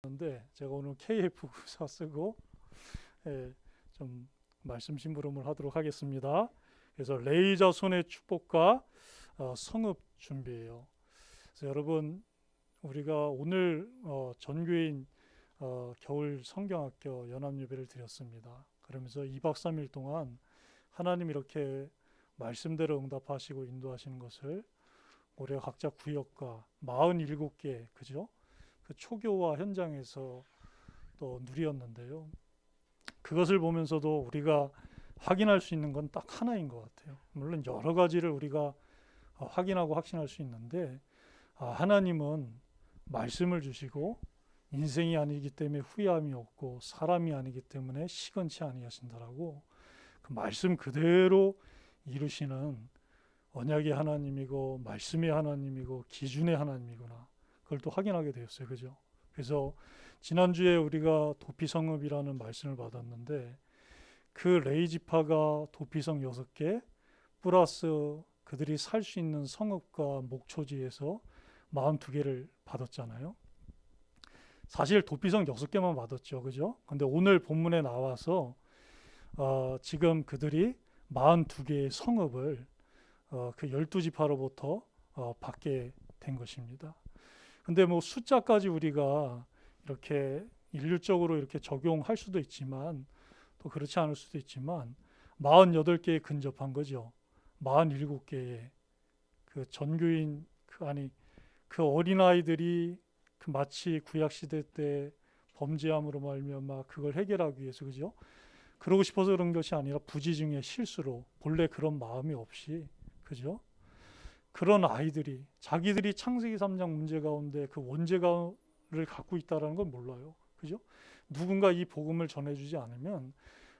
근데 제가 오늘 KF 구사 쓰고 좀 말씀 심부름을 하도록 하겠습니다. 그래서 레이자 손의 축복과 성읍 준비예요. 그래서 여러분 우리가 오늘 전교인 겨울 성경학교 연합예배를 드렸습니다. 그러면서 2박 3일 동안 하나님 이렇게 말씀대로 응답하시고 인도하시는 것을 우리가 각자 구역과 47개 그죠? 그 초교와 현장에서 또 누리었는데요. 그것을 보면서도 우리가 확인할 수 있는 건 딱 하나인 것 같아요. 물론 여러 가지를 우리가 확인하고 확신할 수 있는데 하나님은 말씀을 주시고 인생이 아니기 때문에 후회함이 없고 사람이 아니기 때문에 시건치 아니하신다라고 그 말씀 그대로 이루시는 언약의 하나님이고 말씀의 하나님이고 기준의 하나님이구나. 그걸 또 확인하게 되었어요. 그죠? 그래서 지난주에 우리가 도피성읍이라는 말씀을 받았는데 그 레이지파가 도피성 6개 플러스 그들이 살 수 있는 성읍과 목초지에서 42개를 받았잖아요. 사실 도피성 6개만 받았죠. 그죠? 근데 오늘 본문에 나와서 지금 그들이 42개의 성읍을 그 12지파로부터 받게 된 것입니다. 근데 뭐 숫자까지 우리가 이렇게 일률적으로 이렇게 적용할 수도 있지만 또 그렇지 않을 수도 있지만 48개에 근접한 거죠. 47개의 그 전교인 그 어린아이들이 그 마치 구약 시대 때 범죄함으로 말미암아 그걸 해결하기 위해서 그죠? 그러고 싶어서 그런 것이 아니라 부지중의 실수로 본래 그런 마음이 없이 그죠? 그런 아이들이 자기들이 창세기 3장 문제 가운데 그 원죄를 갖고 있다는 걸 몰라요. 그죠? 누군가 이 복음을 전해주지 않으면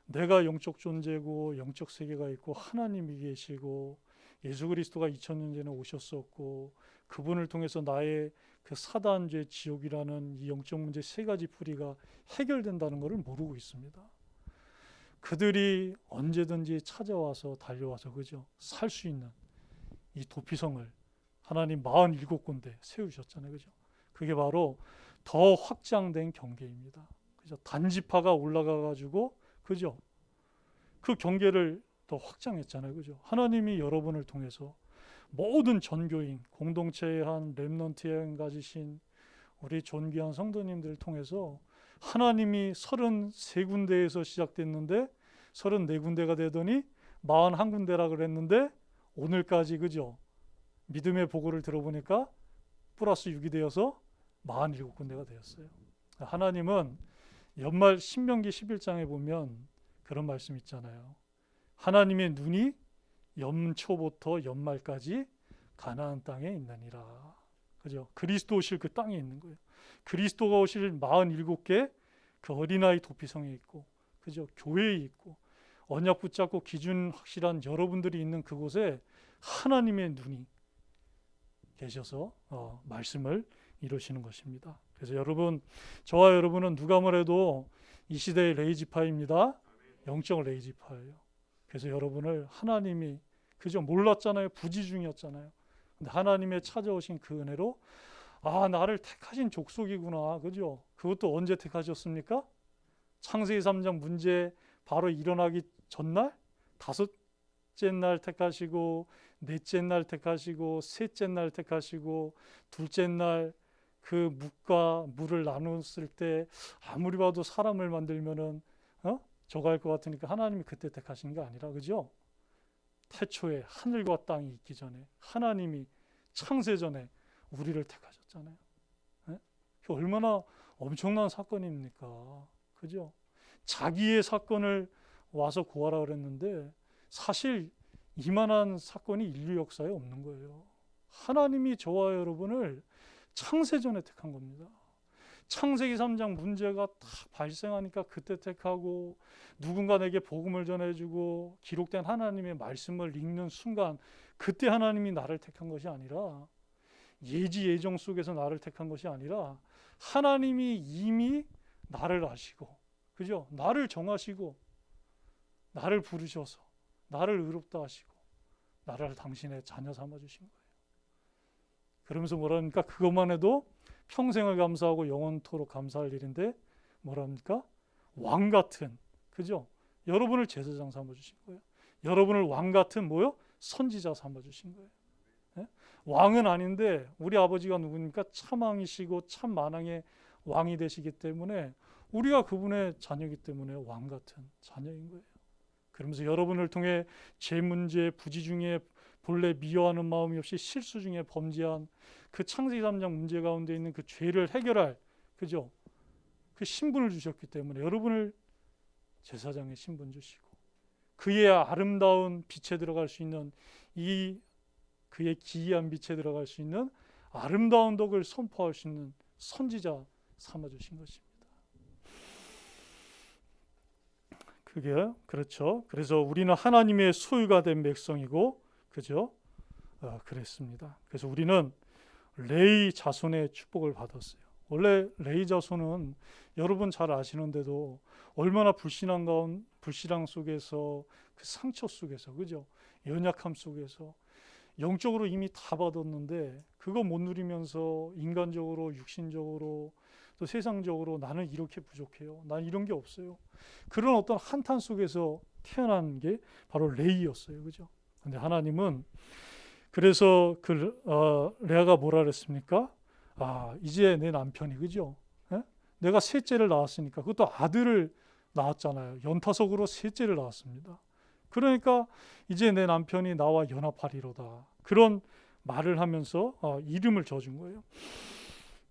내가 영적 존재고 영적 세계가 있고 하나님이 계시고 예수 그리스도가 2000년 전에 오셨었고 그분을 통해서 나의 그 사단죄 지옥이라는 이 영적 문제 세 가지 풀이가 해결된다는 것을 모르고 있습니다. 그들이 언제든지 찾아와서 달려와서 그죠? 살 수 있는 이 도피성을 하나님 47군데 세우셨잖아요. 그죠? 그게 바로 더 확장된 경계입니다. 그죠? 단지파가 올라가 가지고 그죠? 그 경계를 더 확장했잖아요. 그죠? 하나님이 여러분을 통해서 모든 전교인 공동체의 한 렘넌트에 가지신 우리 존귀한 성도님들을 통해서 하나님이 33군데에서 시작됐는데 34군데가 되더니 41군데라 그랬는데 오늘까지 그죠? 믿음의 보고를 들어보니까 플러스 6이 되어서 47군데가 되었어요. 하나님은 연말 신명기 11장에 보면 그런 말씀 있잖아요. 하나님의 눈이 연초부터 연말까지 가나안 땅에 있느니라. 그죠? 그리스도 오실 그 땅에 있는 거예요. 그리스도가 오실 47개 그 어린아이 도피성에 있고 그죠? 교회에 있고 언약 붙잡고 기준 확실한 여러분들이 있는 그곳에 하나님의 눈이 계셔서 말씀을 이루시는 것입니다. 그래서 여러분, 저와 여러분은 누가 뭐래도 이 시대의 레이지파입니다. 영적 레이지파예요. 그래서 여러분을 하나님이 그저 몰랐잖아요. 부지중이었잖아요. 근데 하나님의 찾아오신 그 은혜로 나를 택하신 족속이구나. 그죠? 그것도 언제 택하셨습니까? 창세기 3장 문제 바로 일어나기 전날, 다섯째 날 택하시고, 넷째 날 택하시고, 셋째 날 택하시고, 둘째 날 그 묵과 물을 나눴을 때 아무리 봐도 사람을 만들면은 저거 할 것 같으니까 하나님이 그때 택하신 게 아니라 그죠? 태초에 하늘과 땅이 있기 전에 하나님이 창세전에 우리를 택하셨잖아요. 네? 얼마나 엄청난 사건입니까? 그죠? 자기의 사건을 와서 구하라 그랬는데 사실 이만한 사건이 인류 역사에 없는 거예요. 하나님이 저와 여러분을 창세전에 택한 겁니다. 창세기 3장 문제가 다 발생하니까 그때 택하고 누군가 내게 복음을 전해주고 기록된 하나님의 말씀을 읽는 순간 그때 하나님이 나를 택한 것이 아니라 예지 예정 속에서 나를 택한 것이 아니라 하나님이 이미 나를 아시고 그죠? 나를 정하시고 나를 부르셔서 나를 의롭다 하시고 나를 당신의 자녀 삼아 주신 거예요. 그러면서 뭐라니까 그것만 해도 평생을 감사하고 영원토록 감사할 일인데 뭐랍니까? 왕 같은, 그죠? 여러분을 제사장 삼아 주신 거예요. 여러분을 왕 같은 뭐요? 선지자 삼아 주신 거예요. 예? 왕은 아닌데 우리 아버지가 누굽니까? 참왕이시고 참만왕의 왕이 되시기 때문에 우리가 그분의 자녀이기 때문에 왕 같은 자녀인 거예요. 그러면서 여러분을 통해 죄 문제, 부지 중에 본래 미워하는 마음이 없이 실수 중에 범죄한 그 창세기 3장 문제 가운데 있는 그 죄를 해결할, 그죠? 그 신분을 주셨기 때문에 여러분을 제사장의 신분 주시고 그의 아름다운 빛에 들어갈 수 있는 이 그의 기이한 빛에 들어갈 수 있는 아름다운 덕을 선포할 수 있는 선지자 삼아 주신 것입니다. 그게 그렇죠. 그래서 우리는 하나님의 소유가 된 백성이고, 그죠? 그랬습니다. 그래서 우리는 레위 자손의 축복을 받았어요. 원래 레위 자손은 여러분 잘 아시는데도 얼마나 불신앙 속에서 그 상처 속에서, 그죠? 연약함 속에서 영적으로 이미 다 받았는데 그거 못 누리면서 인간적으로, 육신적으로, 또 세상적으로 나는 이렇게 부족해요. 난 이런 게 없어요. 그런 어떤 한탄 속에서 태어난 게 바로 레위였어요. 그죠? 근데 하나님은 그래서 레아가 뭐라 그랬습니까? 이제 내 남편이, 그죠? 예? 내가 셋째를 낳았으니까, 그것도 아들을 낳았잖아요. 연타석으로 셋째를 낳았습니다. 그러니까 이제 내 남편이 나와 연합하리로다. 그런 말을 하면서 이름을 져준 거예요.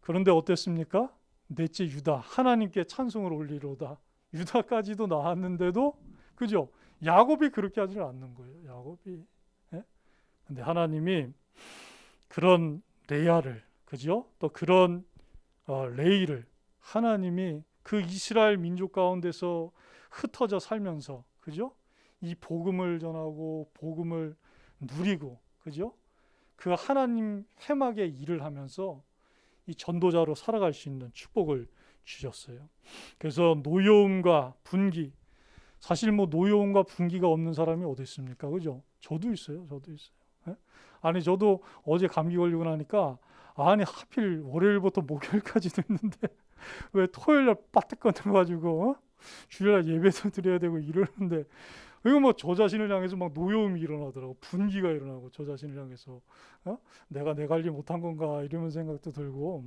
그런데 어땠습니까? 넷째 유다, 하나님께 찬송을 올리로다. 유다까지도 낳았는데도, 그죠? 야곱이 그렇게 하지는 않는 거예요. 야곱이. 예? 근데 하나님이 그런 레아를, 그죠? 또 그런 레이를 하나님이 그 이스라엘 민족 가운데서 흩어져 살면서, 그죠? 이 복음을 전하고 복음을 누리고, 그죠? 그 하나님 해막의 일을 하면서 이 전도자로 살아갈 수 있는 축복을 주셨어요. 그래서 노여움과 분기, 사실 뭐 노여움과 분기가 없는 사람이 어디 있습니까? 그죠? 저도 있어요. 예? 아니 저도 어제 감기 걸리고 나니까 하필 월요일부터 목요일까지도 있는데 왜 토요일날 빠뜩 건너가지고 주일날 예배도 드려야 되고 이러는데 이거 뭐 저 자신을 향해서 막 노여움이 일어나더라고. 분기가 일어나고 저 자신을 향해서 내가 내 관리 못한 건가 이러면 생각도 들고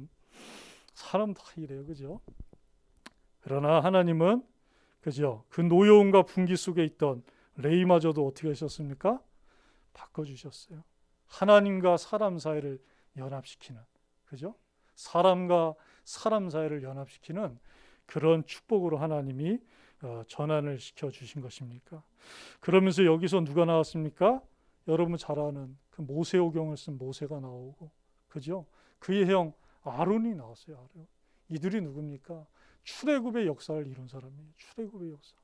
사람 다 이래요. 그죠? 그러나 하나님은, 그죠? 그 노여움과 분기 속에 있던 레이마저도 어떻게 하셨습니까? 바꿔주셨어요. 하나님과 사람 사이를 연합시키는, 그죠? 사람과 사람 사이를 연합시키는 그런 축복으로 하나님이 전환을 시켜주신 것입니까? 그러면서 여기서 누가 나왔습니까? 여러분 잘 아는 그 모세오경을 쓴 모세가 나오고, 그죠? 그의 형 아론이 나왔어요. 아론. 이들이 누굽니까? 출애굽의 역사를 이룬 사람이에요. 출애굽의 역사.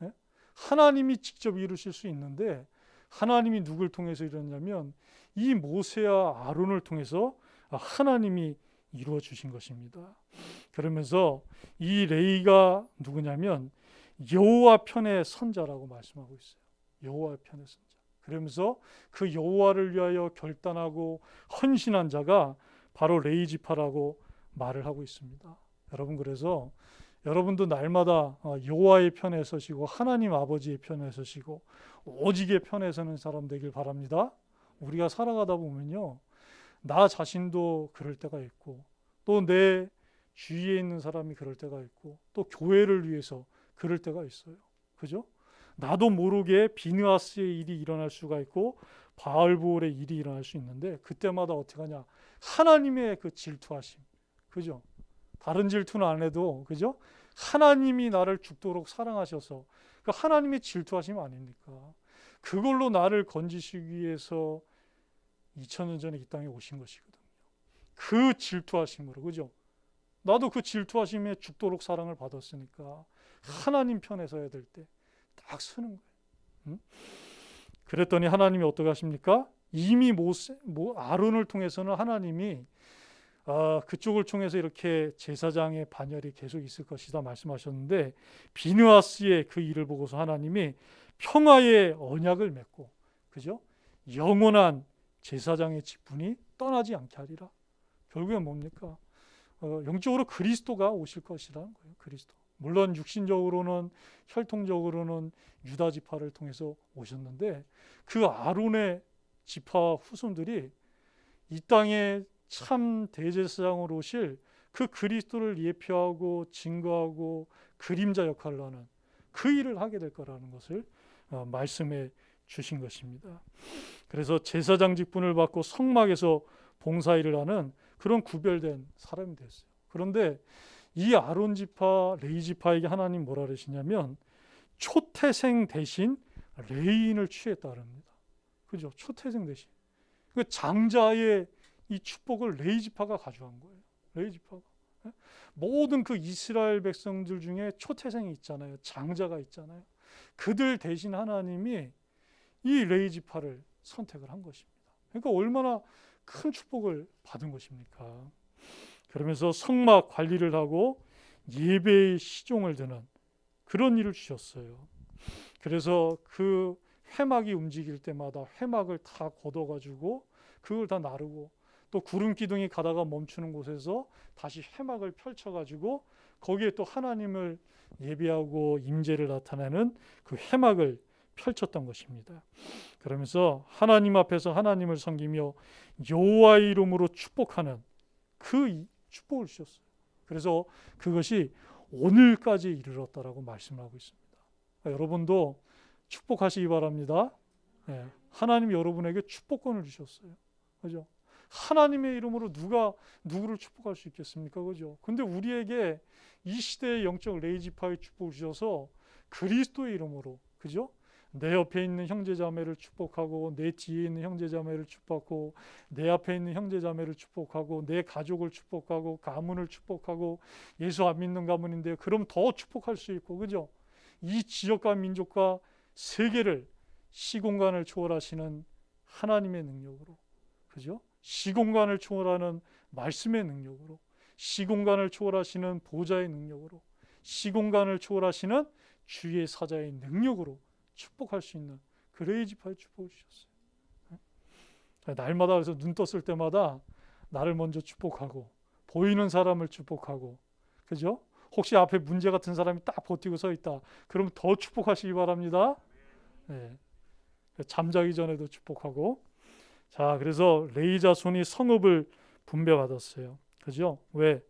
예? 하나님이 직접 이루실 수 있는데 하나님이 누굴 통해서 이뤘냐면 이 모세와 아론을 통해서 하나님이 이루어 주신 것입니다. 그러면서 이 레이가 누구냐면 여호와 편의 선자라고 말씀하고 있어요. 여호와 편의 선자. 그러면서 그 여호와를 위하여 결단하고 헌신한 자가 바로 레이 지파라고 말을 하고 있습니다. 여러분, 그래서 여러분도 날마다 여호와의 편에 서시고 하나님 아버지의 편에 서시고 오직의 편에 서는 사람 되길 바랍니다. 우리가 살아가다 보면요, 나 자신도 그럴 때가 있고 또 내 주위에 있는 사람이 그럴 때가 있고 또 교회를 위해서 그럴 때가 있어요. 그죠? 나도 모르게 비느하스의 일이 일어날 수가 있고 바알보올의 일이 일어날 수 있는데 그때마다 어떻게 하냐? 하나님의 그 질투하심. 그죠? 다른 질투는 안 해도, 그죠? 하나님이 나를 죽도록 사랑하셔서 그 하나님의 질투하심 아닙니까? 그걸로 나를 건지시기 위해서 2000년 전에 이 땅에 오신 것이거든요. 그 질투하심으로, 그죠? 나도 그 질투하심에 죽도록 사랑을 받았으니까 하나님 편에 서야 될 때 딱 서는 거예요. 응? 그랬더니 하나님이 어떻게 하십니까? 이미 아론을 통해서는 하나님이 그쪽을 통해서 이렇게 제사장의 반열이 계속 있을 것이다 말씀하셨는데 비느하스의 그 일을 보고서 하나님이 평화의 언약을 맺고, 그죠? 영원한 제사장의 직분이 떠나지 않게 하리라. 결국엔 뭡니까? 영적으로 그리스도가 오실 것이라는 거예요. 그리스도. 물론 육신적으로는 혈통적으로는 유다 지파를 통해서 오셨는데 그 아론의 지파 후손들이 이 땅에 참 대제사장으로 오실 그 그리스도를 예표하고 증거하고 그림자 역할을 하는 그 일을 하게 될 거라는 것을 말씀해 주신 것입니다. 그래서 제사장 직분을 받고 성막에서 봉사일을 하는 그런 구별된 사람이 됐어요. 그런데 이 아론 지파, 레위 지파에게 하나님 뭐라 그러시냐면 초태생 대신 레위인을 취했다 그럽니다. 그죠? 초태생 대신. 그 장자의 이 축복을 레위 지파가 가져간 거예요. 레위 지파가. 모든 그 이스라엘 백성들 중에 초태생이 있잖아요. 장자가 있잖아요. 그들 대신 하나님이 이 레위 지파를 선택을 한 것입니다. 그러니까 얼마나 큰 축복을 받은 것입니까? 그러면서 성막 관리를 하고 예배의 시종을 드는 그런 일을 주셨어요. 그래서 그 회막이 움직일 때마다 회막을 다 걷어가지고 그걸 다 나르고 또 구름 기둥이 가다가 멈추는 곳에서 다시 회막을 펼쳐가지고 거기에 또 하나님을 예배하고 임재를 나타내는 그 회막을 펼쳤던 것입니다. 그러면서 하나님 앞에서 하나님을 섬기며 여호와의 이름으로 축복하는 그 축복을 주셨어요. 그래서 그것이 오늘까지 이르렀다라고 말씀하고 있습니다. 여러분도 축복하시기 바랍니다. 네, 하나님이 여러분에게 축복권을 주셨어요. 그죠? 하나님의 이름으로 누가 누구를 축복할 수 있겠습니까? 그죠? 근데 우리에게 이 시대의 영적 레위 지파의 축복을 주셔서 그리스도의 이름으로, 그죠? 내 옆에 있는 형제자매를 축복하고 내 뒤에 있는 형제자매를 축복하고 내 앞에 있는 형제자매를 축복하고 내 가족을 축복하고 가문을 축복하고 예수 안 믿는 가문인데 그럼 더 축복할 수 있고, 그죠? 이 지역과 민족과 세계를 시공간을 초월하시는 하나님의 능력으로, 그죠? 시공간을 초월하는 말씀의 능력으로, 시공간을 초월하시는 보좌의 능력으로, 시공간을 초월하시는 주의 사자의 능력으로 축복할 수 있는 그 레위 지파의 축복을 주셨어요. 날마다 그래서 눈 떴을 때마다 나를 먼저 축복하고 보이는 사람을 축복하고, 그죠? 혹시 앞에 문제 같은 사람이 딱 버티고 서 있다. 그럼 더 축복하시기 바랍니다. 네. 잠자기 전에도 축복하고. 자, 그래서 레위 자손이 성읍을 분배받았어요. 그죠? 왜?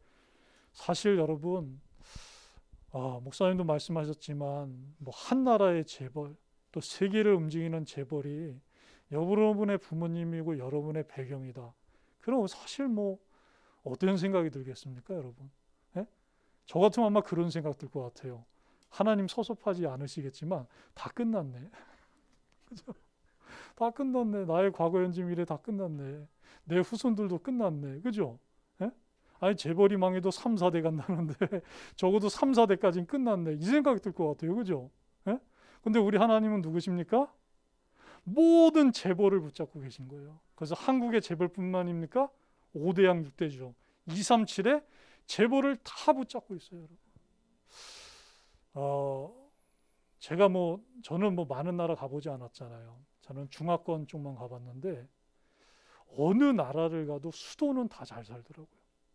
사실 여러분, 목사님도 말씀하셨지만 뭐 한 나라의 재벌, 또 세계를 움직이는 재벌이 여러분의 부모님이고 여러분의 배경이다. 그럼 사실 뭐 어떤 생각이 들겠습니까, 여러분? 예? 저 같으면 아마 그런 생각 들 것 같아요. 하나님 섭섭하지 않으시겠지만 다 끝났네. 그죠? 다 끝났네. 나의 과거, 현재, 미래 다 끝났네. 내 후손들도 끝났네. 그죠? 예? 아니 재벌이 망해도 3, 4대 간다는데 적어도 3, 4대까지는 끝났네. 이 생각이 들 것 같아요. 그죠? 예? 근데 우리 하나님은 누구십니까? 모든 재벌을 붙잡고 계신 거예요. 그래서 한국의 재벌뿐만입니까? 5대양 6대죠. 2, 3, 7에 재벌을 다 붙잡고 있어요. 여러분. 저는 많은 나라 가보지 않았잖아요. 저는 중화권 쪽만 가봤는데 어느 나라를 가도 수도는 다 잘 살더라고요.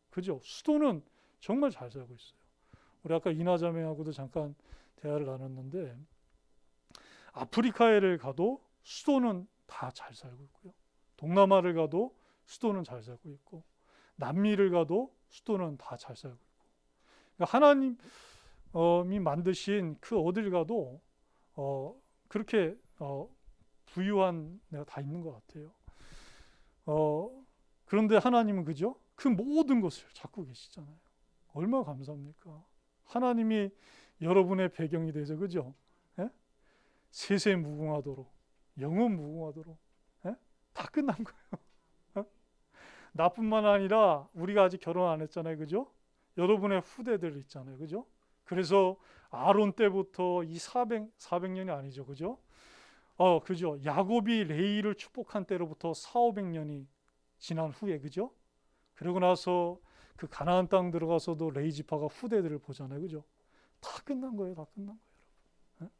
그죠? 수도는 정말 잘 살고 있어요. 우리 아까 이나자매하고도 잠깐 대화를 나눴는데 아프리카에를 가도 수도는 다 잘 살고 있고요. 동남아를 가도 수도는 잘 살고 있고 남미를 가도 수도는 다 잘 살고 있고. 그러니까 하나님이 만드신 그 어딜 가도 그렇게 부유한 데가 다 있는 것 같아요. 그런데 하나님은 그죠? 그 모든 것을 잡고 계시잖아요. 얼마나 감사합니까? 하나님이 여러분의 배경이 돼서, 그죠? 예? 세세 무궁하도록, 영원 무궁하도록, 예? 다 끝난 거예요. 나뿐만 아니라 우리가 아직 결혼 안 했잖아요, 그죠? 여러분의 후대들 있잖아요, 그죠? 그래서 아론 때부터 이 400년이 아니죠, 그죠? 그죠? 야곱이 레이를 축복한 때로부터 400~500년이 지난 후에, 그죠? 그러고 나서 그 가나안 땅 들어가서도 레위 지파가 후대들을 보잖아요, 그죠? 다 끝난 거예요, 다 끝난 거예요, 여러분.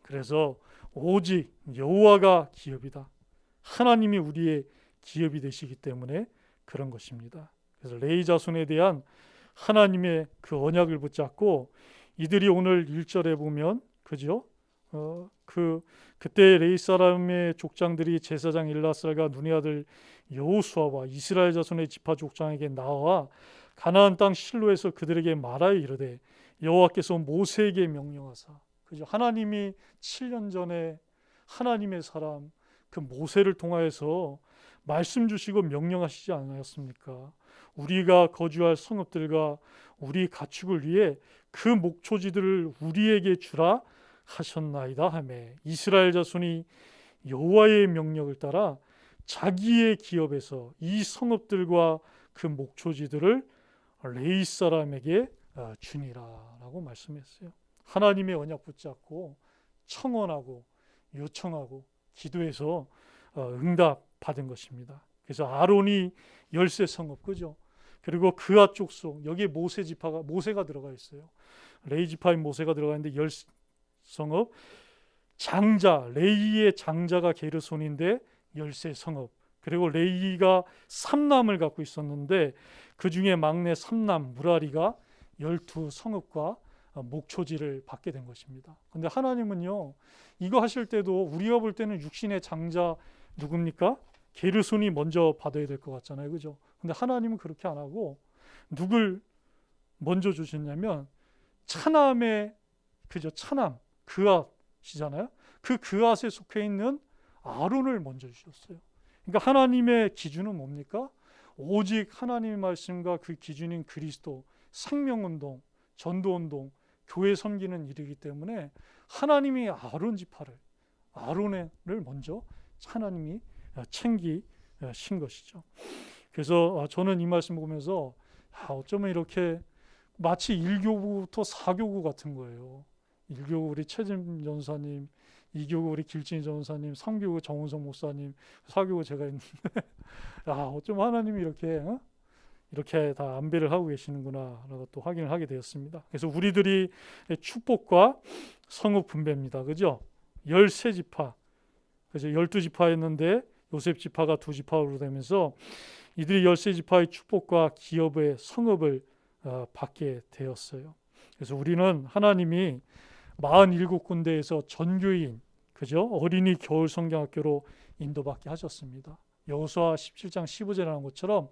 그래서 오직 여호와가 기업이다. 하나님이 우리의 기업이 되시기 때문에 그런 것입니다. 그래서 레위 자손에 대한 하나님의 그 언약을 붙잡고 이들이 오늘 1절에 보면 그죠? 그때 레위 사람의 족장들이 제사장 일라살과 눈의 아들 여호수아와 이스라엘 자손의 지파 족장에게 나와 가나안 땅 실로에서 그들에게 말하여 이르되 여호와께서 모세에게 명령하사 그죠? 하나님이 7년 전에 하나님의 사람 그 모세를 통하여서 말씀 주시고 명령하시지 않았습니까? 우리가 거주할 성읍들과 우리 가축을 위해 그 목초지들을 우리에게 주라 하셨나이다 하매 이스라엘 자손이 여호와의 명령을 따라 자기의 기업에서 이 성읍들과 그 목초지들을 레위 사람에게 주니라라고 말씀했어요. 하나님의 언약 붙잡고 청원하고 요청하고 기도해서 응답 받은 것입니다. 그래서 아론이 열세 성읍 그죠? 그리고 그앗 족속 여기에 모세가 들어가 있어요. 레위 지파인 모세가 들어가 있는데 열 성읍 장자 레위의 장자가 게르손인데 열세 성읍 그리고 레위가 삼남을 갖고 있었는데 그 중에 막내 삼남 무라리가 12성읍과 목초지를 받게 된 것입니다. 근데 하나님은요 이거 하실 때도 우리가 볼 때는 육신의 장자 누굽니까? 게르손이 먼저 받아야 될 것 같잖아요, 그죠? 근데 하나님은 그렇게 안 하고 누굴 먼저 주셨냐면 차남의 그죠? 차남 그앗이잖아요. 그 그앗에 속해 있는 아론을 먼저 주셨어요. 그러니까 하나님의 기준은 뭡니까? 오직 하나님의 말씀과 그 기준인 그리스도, 생명운동, 전도운동, 교회 섬기는 일이기 때문에 하나님이 아론 지파를 아론을 먼저 하나님이 챙기신 것이죠. 그래서 저는 이 말씀 보면서 어쩌면 이렇게 마치 1교구부터 4교구 같은 거예요. 1교구 우리 최진 전사님, 2교구 우리 길진희 전사님, 3교구 정은성 목사님, 4교구 제가 있는데 어쩌면 하나님이 이렇게 다 안배를 하고 계시는구나라고 또 확인을 하게 되었습니다. 그래서 우리들이 축복과 성읍 분배입니다. 그죠? 13지파, 그죠? 12지파였는데 요셉 지파가 2지파로 되면서 이들이 13지파의 축복과 기업의 성읍을 받게 되었어요. 그래서 우리는 하나님이 47군데에서 전교인, 그죠? 어린이 겨울 성경학교로 인도받게 하셨습니다. 여호수아 17장 15절에 나온 것처럼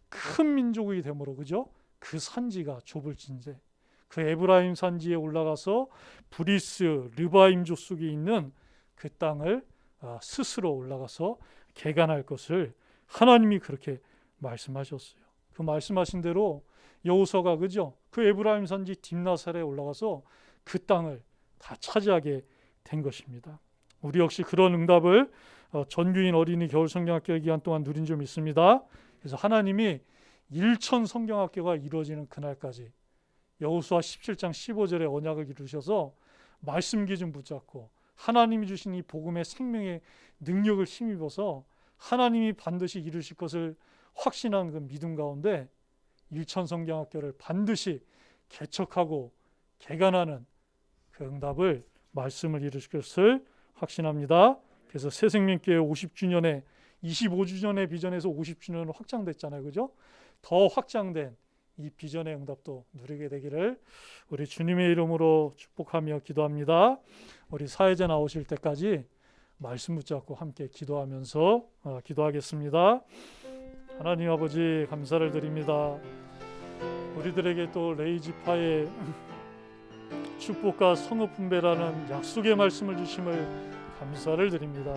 큰 민족이 되므로 그죠? 그 산지가 좁을 진데 그 에브라임 산지에 올라가서 브리스 르바임족 속에 있는 그 땅을 스스로 올라가서 개간할 것을 하나님이 그렇게 말씀하셨어요. 그 말씀하신 대로 여호수아가 그죠? 그 에브라임 산지 딥나살에 올라가서 그 땅을 다 차지하게 된 것입니다. 우리 역시 그런 응답을 전교인 어린이 겨울 성경학교 기간 동안 누린 점 있습니다. 그래서 하나님이 1천 성경학교가 이루어지는 그날까지 여호수아 17장 15절에 언약을 이루셔서 말씀 기준 붙잡고 하나님이 주신 이 복음의 생명의 능력을 힘입어서 하나님이 반드시 이루실 것을 확신한 그 믿음 가운데 1천 성경학교를 반드시 개척하고 개간하는 그 응답을 말씀을 이루실 것을 확신합니다. 그래서 새생명교회 50주년에 25주년의 비전에서 50주년으로 확장됐잖아요. 그죠? 더 확장된 이 비전의 응답도 누리게 되기를 우리 주님의 이름으로 축복하며 기도합니다. 우리 사회자 나오실 때까지 말씀 붙잡고 함께 기도하면서 기도하겠습니다. 하나님 아버지 감사를 드립니다. 우리들에게 또 레위 지파의 축복과 성읍 분배라는 약속의 말씀을 주심을 감사를 드립니다.